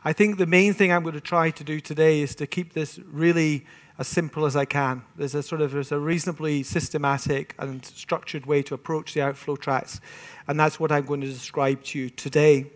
I think the main thing I'm going to try to do today is to keep this really as simple as I can. There's a reasonably systematic and structured way to approach the outflow tracts, and that's what I'm going to describe to you today.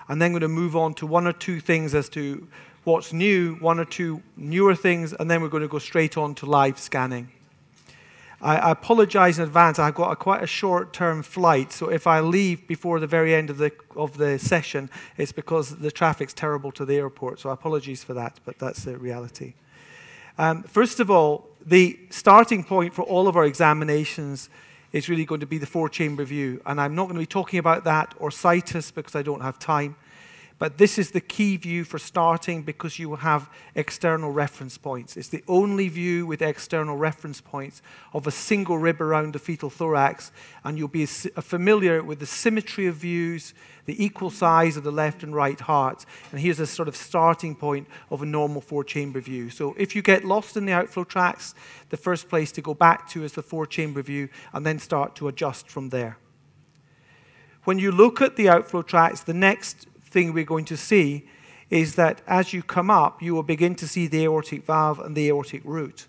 And then I'm going to move on to one or two things as to what's new, one or two newer things, and then we're going to go straight on to live scanning. I apologize in advance. I've got quite a short-term flight, so if I leave before the very end of the session, it's because the traffic's terrible to the airport, so apologies for that, but that's the reality. First of all, the starting point for all of our examinations is really going to be the four-chamber view, and I'm not going to be talking about that or situs because I don't have time. But this is the key view for starting because you will have external reference points. It's the only view with external reference points of a single rib around the fetal thorax, and you'll be familiar with the symmetry of views, the equal size of the left and right hearts. And here's a sort of starting point of a normal four-chamber view. So if you get lost in the outflow tracts, the first place to go back to is the four-chamber view, and then start to adjust from there. When you look at the outflow tracts, the next thing we're going to see is that as you come up, you will begin to see the aortic valve and the aortic root.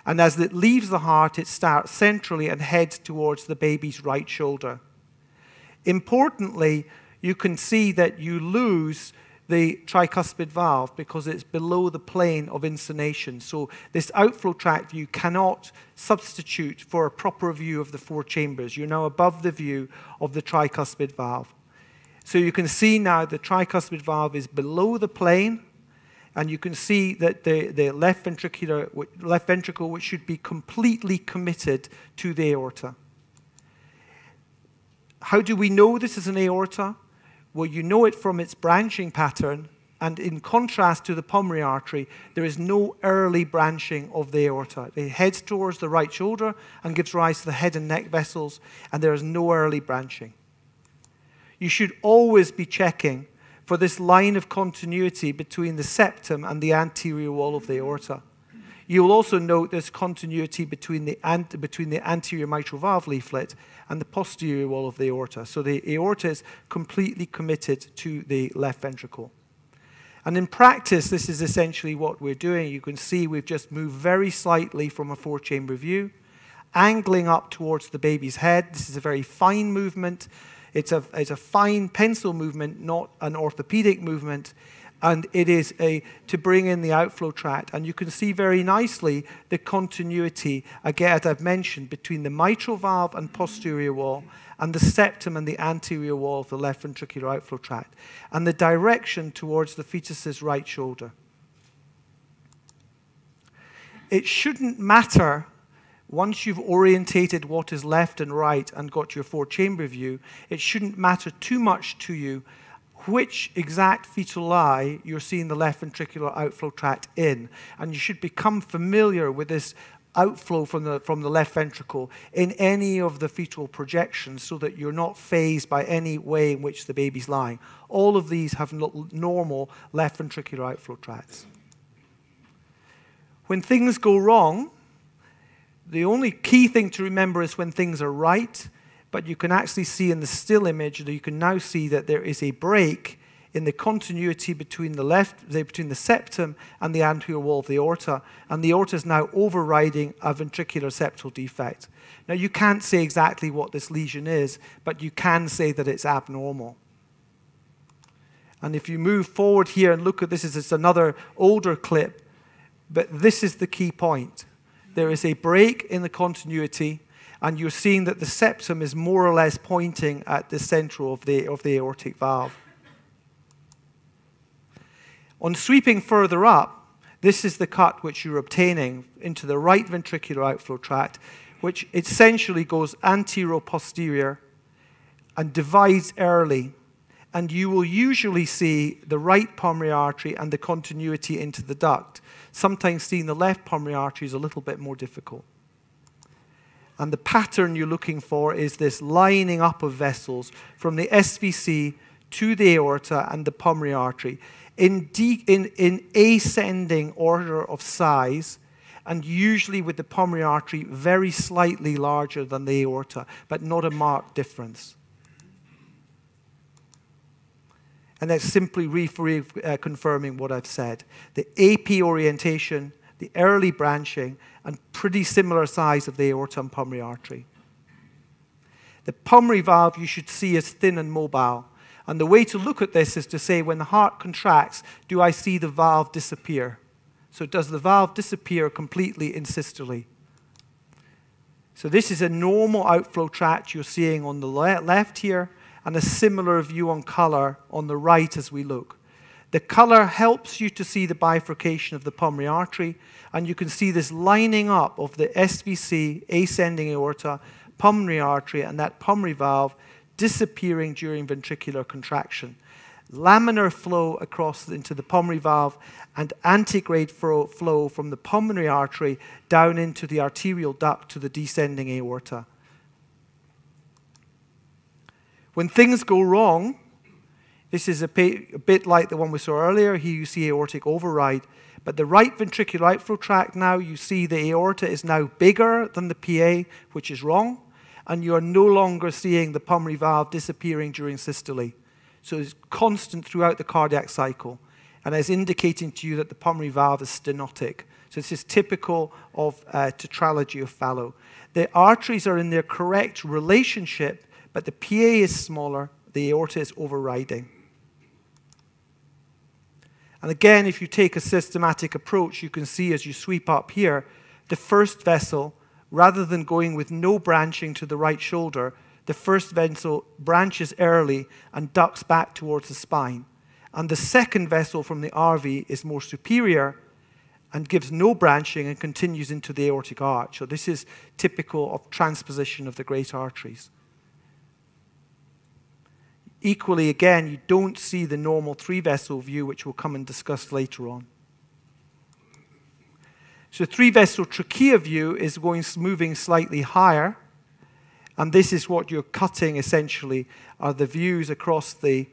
And as it leaves the heart, it starts centrally and heads towards the baby's right shoulder. Importantly, you can see that you lose the tricuspid valve because it's below the plane of insonation. So this outflow tract view cannot substitute for a proper view of the four chambers. You're now above the view of the tricuspid valve. So you can see now the tricuspid valve is below the plane, and you can see that the left ventricle, which should be completely committed to the aorta. How do we know this is an aorta? Well, you know it from its branching pattern, and in contrast to the pulmonary artery, there is no early branching of the aorta. It heads towards the right shoulder and gives rise to the head and neck vessels, and there is no early branching. You should always be checking for this line of continuity between the septum and the anterior wall of the aorta. You will also note this continuity between the anterior mitral valve leaflet and the posterior wall of the aorta. So the aorta is completely committed to the left ventricle. And in practice, this is essentially what we're doing. You can see we've just moved very slightly from a four-chamber view, angling up towards the baby's head. This is a very fine movement. It's a fine pencil movement, not an orthopedic movement, and it is to bring in the outflow tract. And you can see very nicely the continuity, again, as I've mentioned, between the mitral valve and posterior wall and the septum and the anterior wall of the left ventricular outflow tract, and the direction towards the fetus's right shoulder. It shouldn't matter. Once you've orientated what is left and right and got your four-chamber view, it shouldn't matter too much to you which exact fetal eye you're seeing the left ventricular outflow tract in. And you should become familiar with this outflow from the left ventricle in any of the fetal projections so that you're not fazed by any way in which the baby's lying. All of these have normal left ventricular outflow tracts. When things go wrong, the only key thing to remember is when things are right, but you can actually see in the still image that you can now see that there is a break in the continuity between the septum and the anterior wall of the aorta, and the aorta is now overriding a ventricular septal defect. Now, you can't say exactly what this lesion is, but you can say that it's abnormal. And if you move forward here and look at this, it's another older clip, but this is the key point. There is a break in the continuity, and you're seeing that the septum is more or less pointing at the central of the aortic valve. On sweeping further up, this is the cut which you're obtaining into the right ventricular outflow tract, which essentially goes anterior-posterior and divides early. And you will usually see the right pulmonary artery and the continuity into the duct. Sometimes seeing the left pulmonary artery is a little bit more difficult. And the pattern you're looking for is this lining up of vessels from the SVC to the aorta and the pulmonary artery in ascending order of size, and usually with the pulmonary artery very slightly larger than the aorta, but not a marked difference. And that's simply confirming what I've said. The AP orientation, the early branching, and pretty similar size of the aorta and pulmonary artery. The pulmonary valve you should see as thin and mobile. And the way to look at this is to say, when the heart contracts, do I see the valve disappear? So does the valve disappear completely in systole? So this is a normal outflow tract you're seeing on the left here, and a similar view on color on the right as we look. The color helps you to see the bifurcation of the pulmonary artery, and you can see this lining up of the SVC, ascending aorta, pulmonary artery, and that pulmonary valve disappearing during ventricular contraction. Laminar flow across into the pulmonary valve and antegrade flow from the pulmonary artery down into the arterial duct to the descending aorta. When things go wrong, this is a bit like the one we saw earlier. Here you see aortic override. But the right ventricular outflow tract now, you see the aorta is now bigger than the PA, which is wrong. And you are no longer seeing the pulmonary valve disappearing during systole. So it's constant throughout the cardiac cycle. And it's indicating to you that the pulmonary valve is stenotic. So this is typical of tetralogy of Fallot. The arteries are in their correct relationship, but the PA is smaller, the aorta is overriding. And again, if you take a systematic approach, you can see as you sweep up here, the first vessel, rather than going with no branching to the right shoulder, the first vessel branches early and ducts back towards the spine. And the second vessel from the RV is more superior and gives no branching and continues into the aortic arch. So this is typical of transposition of the great arteries. Equally, again, you don't see the normal three-vessel view, which we'll come and discuss later on. So three-vessel trachea view is moving slightly higher. And this is what you're cutting, essentially, are the views across these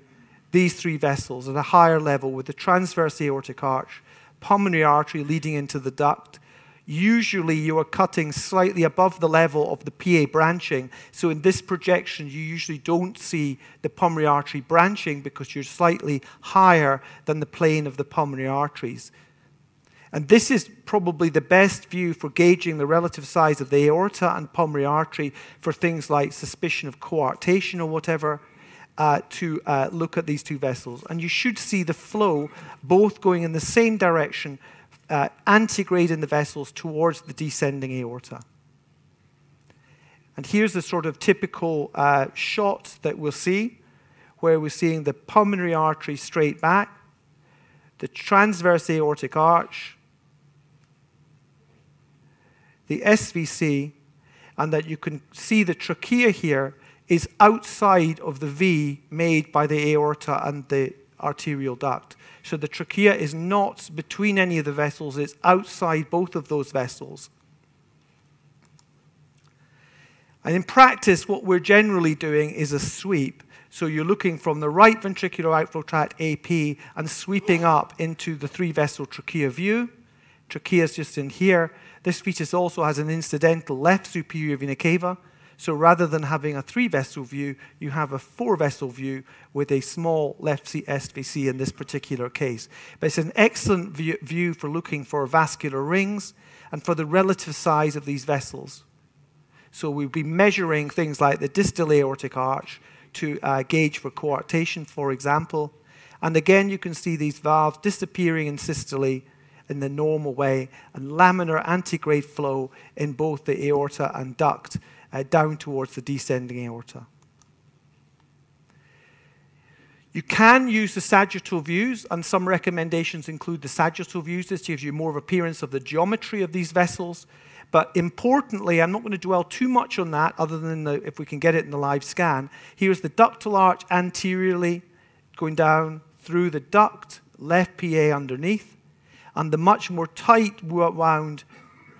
three vessels at a higher level with the transverse aortic arch, pulmonary artery leading into the duct. Usually, you are cutting slightly above the level of the PA branching. So in this projection, you usually don't see the pulmonary artery branching because you're slightly higher than the plane of the pulmonary arteries. And this is probably the best view for gauging the relative size of the aorta and pulmonary artery for things like suspicion of coarctation or whatever, to look at these two vessels. And you should see the flow both going in the same direction, antegrade in the vessels towards the descending aorta. And here's the sort of typical shot that we'll see, where we're seeing the pulmonary artery straight back, the transverse aortic arch, the SVC, and that you can see the trachea here is outside of the V made by the aorta and the arterial duct. So the trachea is not between any of the vessels, it's outside both of those vessels. And in practice, what we're generally doing is a sweep. So you're looking from the right ventricular outflow tract, AP, and sweeping up into the three-vessel trachea view. Trachea is just in here. This fetus also has an incidental left superior vena cava. So rather than having a three-vessel view, you have a four-vessel view with a small left SVC in this particular case. But it's an excellent view for looking for vascular rings and for the relative size of these vessels. So we'll be measuring things like the distal aortic arch to gauge for coarctation, for example. And again, you can see these valves disappearing in systole in the normal way, and laminar antegrade flow in both the aorta and duct down towards the descending aorta. You can use the sagittal views, and some recommendations include the sagittal views. This gives you more of an appearance of the geometry of these vessels. But importantly, I'm not going to dwell too much on that, other than if we can get it in the live scan. Here's the ductal arch anteriorly going down through the duct, left PA underneath, and the much more tight wound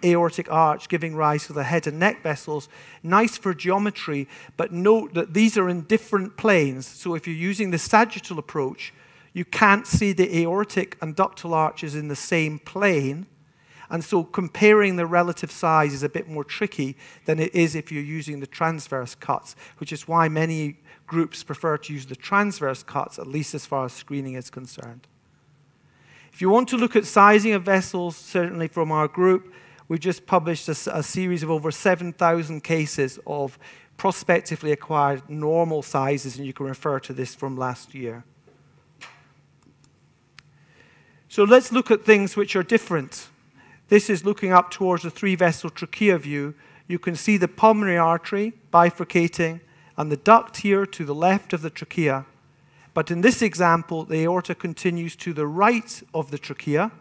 aortic arch giving rise to the head and neck vessels. Nice for geometry, but note that these are in different planes. So if you're using the sagittal approach, you can't see the aortic and ductal arches in the same plane. And so comparing the relative size is a bit more tricky than it is if you're using the transverse cuts, which is why many groups prefer to use the transverse cuts, at least as far as screening is concerned. If you want to look at sizing of vessels, certainly from our group, we've just published a series of over 7,000 cases of prospectively acquired normal sizes, and you can refer to this from last year. So let's look at things which are different. This is looking up towards the 3-vessel trachea view. You can see the pulmonary artery bifurcating and the duct here to the left of the trachea. But in this example, the aorta continues to the right of the trachea.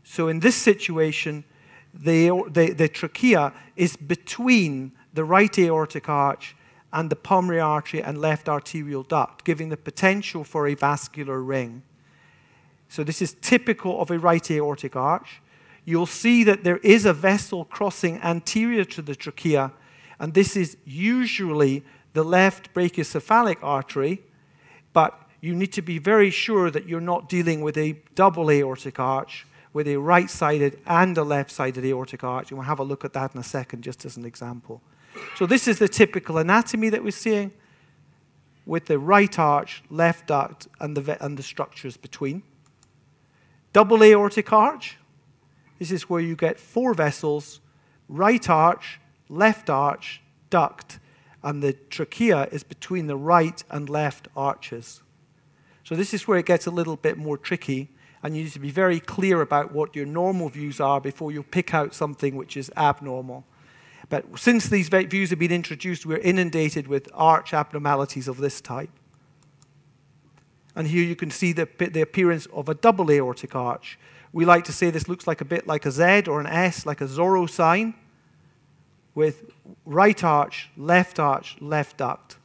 So in this situation, the trachea is between the right aortic arch and the pulmonary artery and left arterial duct, giving the potential for a vascular ring. So this is typical of a right aortic arch. You'll see that there is a vessel crossing anterior to the trachea, and this is usually the left brachiocephalic artery, but you need to be very sure that you're not dealing with a double aortic arch, with a right-sided and a left-sided aortic arch, and we'll have a look at that in a second, just as an example. So this is the typical anatomy that we're seeing, with the right arch, left duct, and the structures between. Double aortic arch, this is where you get 4 vessels, right arch, duct, and the trachea is between the right and left arches. So this is where it gets a little bit more tricky, and you need to be very clear about what your normal views are before you pick out something which is abnormal. But since these views have been introduced, we're inundated with arch abnormalities of this type. And here you can see the appearance of a double aortic arch. We like to say this looks like a bit like a Z or an S, like a Zorro sign, with right arch, left duct.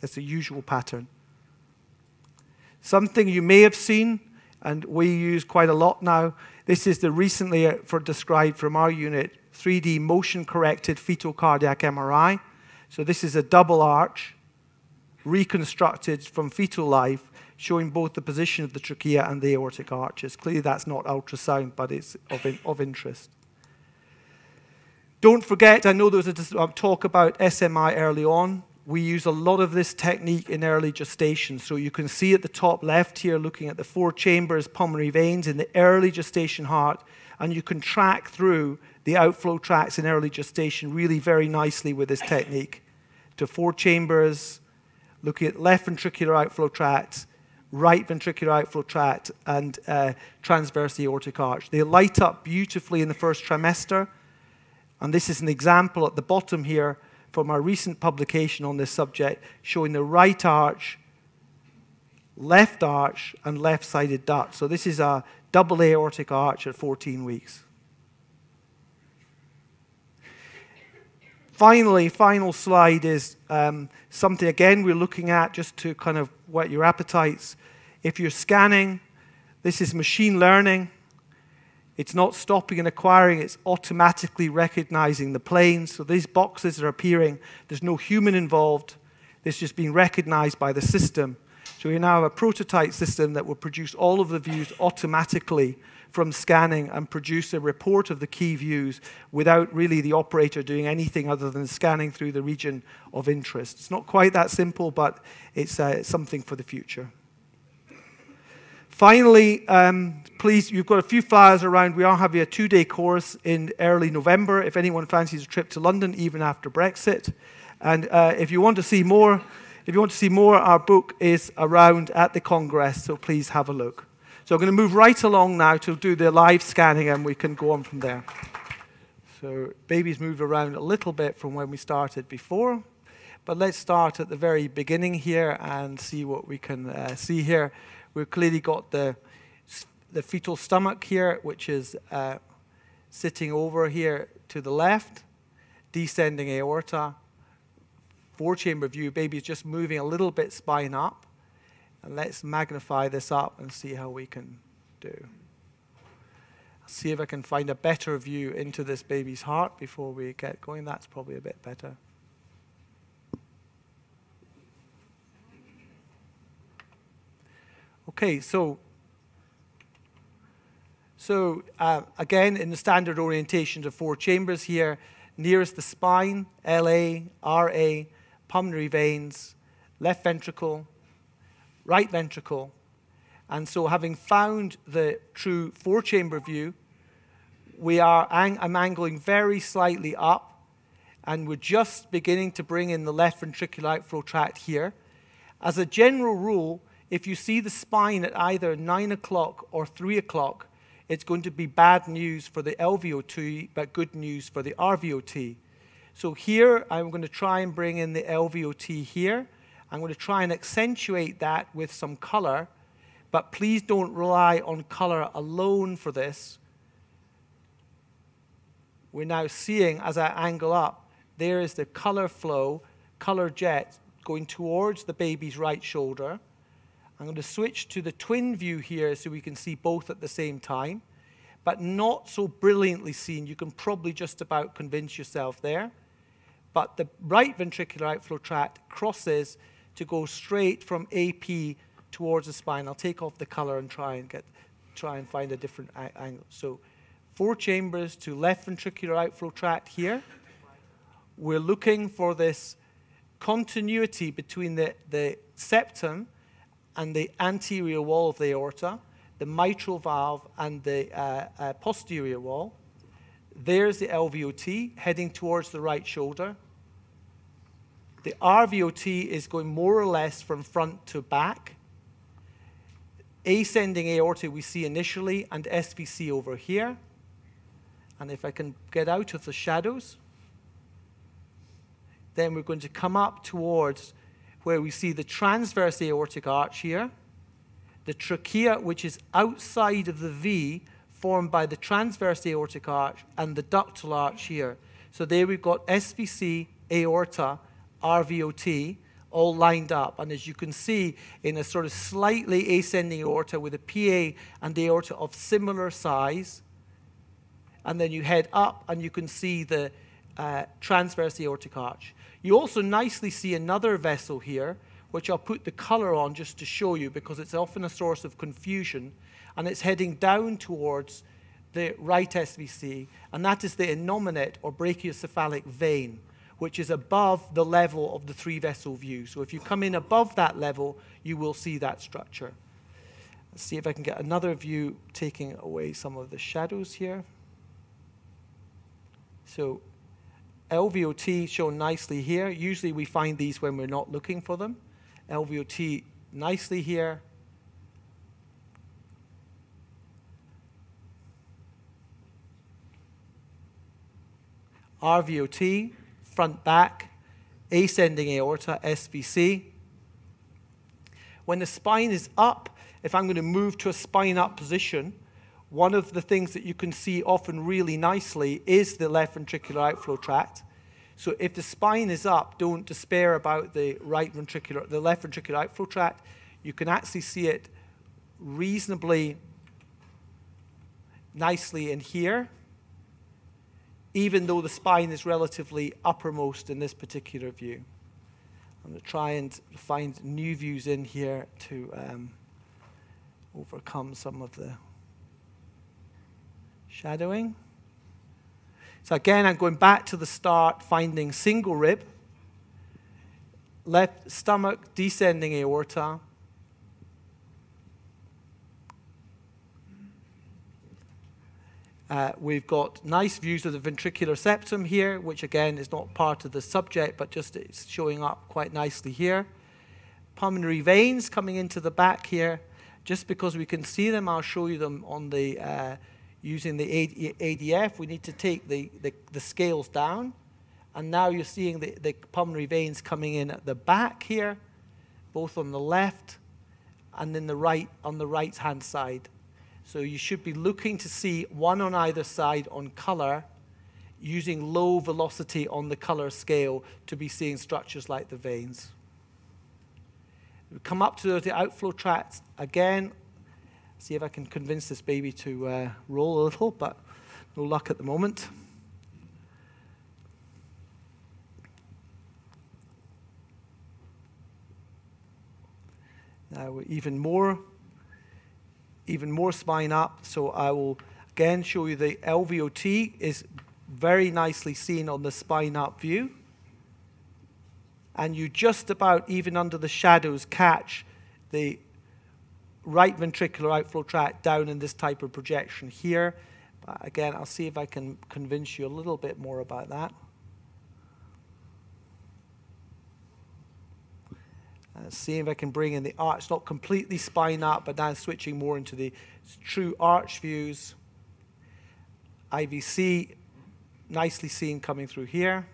That's the usual pattern. Something you may have seen, and we use quite a lot now, this is the recently described from our unit, 3D motion-corrected fetal cardiac MRI. So this is a double arch, reconstructed from fetal life, showing both the position of the trachea and the aortic arches. Clearly that's not ultrasound, but it's of interest. Don't forget, I know there was a talk about SMI early on. We use a lot of this technique in early gestation. So you can see at the top left here, looking at the 4 chambers pulmonary veins in the early gestation heart, and you can track through the outflow tracts in early gestation really very nicely with this technique. To 4 chambers, looking at left ventricular outflow tract, right ventricular outflow tract, and transverse aortic arch. They light up beautifully in the first trimester. And this is an example at the bottom here from our recent publication on this subject, showing the right arch, and left-sided duct. So this is a double aortic arch at 14 weeks. Finally, final slide is something, again, we're looking at just to kind of whet your appetites. If you're scanning, this is machine learning. It's not stopping and acquiring, it's automatically recognizing the planes. So these boxes are appearing. There's no human involved. This is just being recognized by the system. So we now have a prototype system that will produce all of the views automatically from scanning and produce a report of the key views without really the operator doing anything other than scanning through the region of interest. It's not quite that simple, but it's something for the future. Finally, please, you've got a few flyers around. We are having a 2-day course in early November, if anyone fancies a trip to London, even after Brexit. And if you want to see more, our book is around at the Congress, so please have a look. So I'm going to move right along now to do the live scanning, and we can go on from there. So baby's moved around a little bit from when we started before, but let's start at the very beginning here and see what we can see here. We've clearly got the fetal stomach here, which is sitting over here to the left, descending aorta, 4-chamber view. Baby's just moving a little bit spine up. And let's magnify this up and see how we can do. I'll see if I can find a better view into this baby's heart before we get going. That's probably a bit better. Okay, so So again, in the standard orientation of 4 chambers here, nearest the spine, LA, RA, pulmonary veins, left ventricle, right ventricle. And so having found the true 4-chamber view, I'm angling very slightly up, and we're just beginning to bring in the left ventricular outflow tract here. As a general rule, if you see the spine at either 9 o'clock or 3 o'clock, it's going to be bad news for the LVOT, but good news for the RVOT. So here, I'm going to try and bring in the LVOT here. I'm going to try and accentuate that with some color, but please don't rely on color alone for this. We're now seeing, as I angle up, there is the color flow, color jet going towards the baby's right shoulder. I'm going to switch to the twin view here so we can see both at the same time, but not so brilliantly seen. You can probably just about convince yourself there. But the right ventricular outflow tract crosses to go straight from AP towards the spine. I'll take off the color and try and find a different angle. So 4 chambers to left ventricular outflow tract here. We're looking for this continuity between the septum and the anterior wall of the aorta, the mitral valve, and the posterior wall. There's the LVOT heading towards the right shoulder. The RVOT is going more or less from front to back. Ascending aorta we see initially, and SVC over here. And if I can get out of the shadows, then we're going to come up towards where we see the transverse aortic arch here, the trachea, which is outside of the V, formed by the transverse aortic arch, and the ductal arch here. So there we've got SVC, aorta, RVOT, all lined up. And as you can see, in a sort of slightly ascending aorta with a PA and aorta of similar size, and then you head up and you can see the transverse aortic arch. You also nicely see another vessel here, which I'll put the color on just to show you because it's often a source of confusion, and it's heading down towards the right SVC, and that is the innominate or brachiocephalic vein, which is above the level of the 3-vessel view. So if you come in above that level, you will see that structure. Let's see if I can get another view taking away some of the shadows here. So LVOT shown nicely here. Usually we find these when we're not looking for them. LVOT nicely here. RVOT, front back, ascending aorta, SVC. When the spine is up, if I'm going to move to a spine up position, one of the things that you can see often really nicely is the left ventricular outflow tract. So if the spine is up, don't despair about the left ventricular outflow tract. You can actually see it reasonably nicely in here, even though the spine is relatively uppermost in this particular view. I'm going to try and find new views in here to overcome some of the shadowing. So again, I'm going back to the start, finding single rib, left stomach, descending aorta, we've got nice views of the ventricular septum here, which again is not part of the subject, but just it's showing up quite nicely here. Pulmonary veins coming into the back here. Just because we can see them, I'll show you them on the using the ADF. We need to take the scales down. And now you're seeing the pulmonary veins coming in at the back here, both on the left and then on the right-hand side. So you should be looking to see one on either side on color, using low velocity on the color scale to be seeing structures like the veins. We come up to the outflow tracts again. See if I can convince this baby to roll a little, but no luck at the moment. Now we're even more spine up, so Again, show you the LVOT is very nicely seen on the spine up view. And you just about, even under the shadows, catch the right ventricular outflow tract down in this type of projection here. But again, I'll see if I can convince you a little bit more about that. See if I can bring in the arch, not completely spine up, but now switching more into the true arch views. IVC, nicely seen coming through here.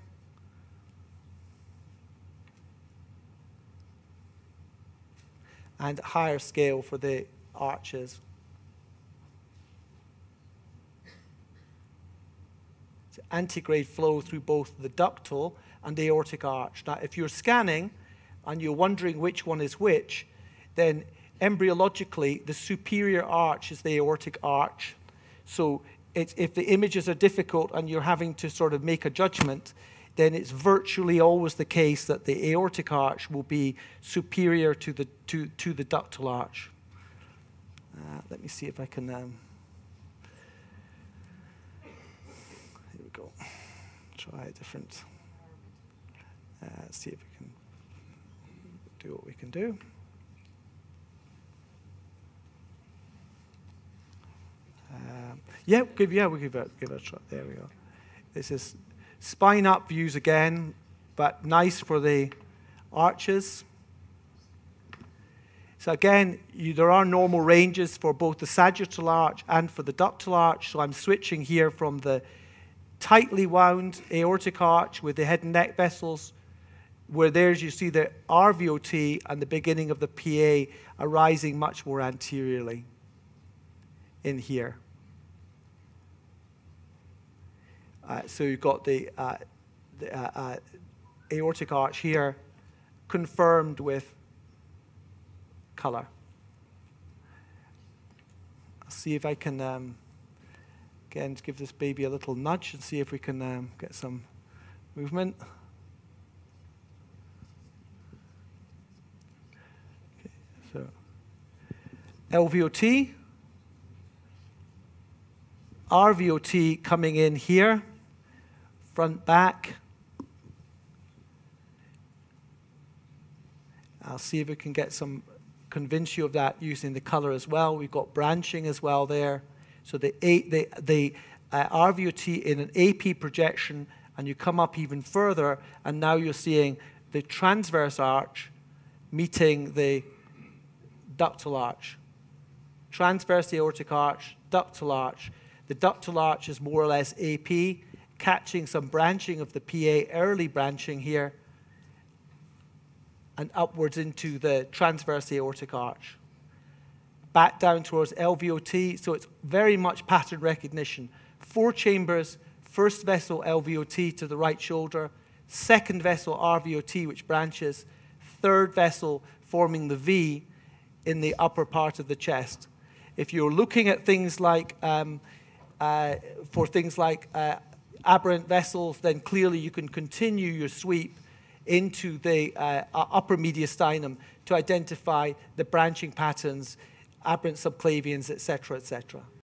And higher scale for the arches. It's antegrade flow through both the ductal and the aortic arch. Now, if you're scanning and you're wondering which one is which, then embryologically, the superior arch is the aortic arch. So if the images are difficult and you're having to sort of make a judgment, then it's virtually always the case that the aortic arch will be superior to the ductal arch. Let me see if I can. Here we go. Try a different. See if we can do what we can do. We'll give it a try. There we go. This is spine up views again, but nice for the arches. So again, there are normal ranges for both the sagittal arch and for the ductal arch. So I'm switching here from the tightly wound aortic arch with the head and neck vessels, where there's you see the RVOT and the beginning of the PA arising much more anteriorly in here. So you've got the aortic arch here confirmed with color. I'll see if I can, again, give this baby a little nudge and see if we can get some movement. Okay, so LVOT, RVOT coming in here. Front, back. I'll see if we can get some, convince you of that using the color as well. We've got branching as well there. So the RVOT in an AP projection, and you come up even further, and now you're seeing the transverse arch meeting the ductal arch. Transverse aortic arch, ductal arch. The ductal arch is more or less AP, catching some branching of the PA, early branching here, and upwards into the transverse aortic arch. Back down towards LVOT, so it's very much pattern recognition. 4 chambers, first vessel LVOT to the right shoulder, second vessel RVOT, which branches, third vessel forming the V in the upper part of the chest. If you're looking at things like, aberrant vessels, then clearly you can continue your sweep into the upper mediastinum to identify the branching patterns, aberrant subclavians, etc., etc.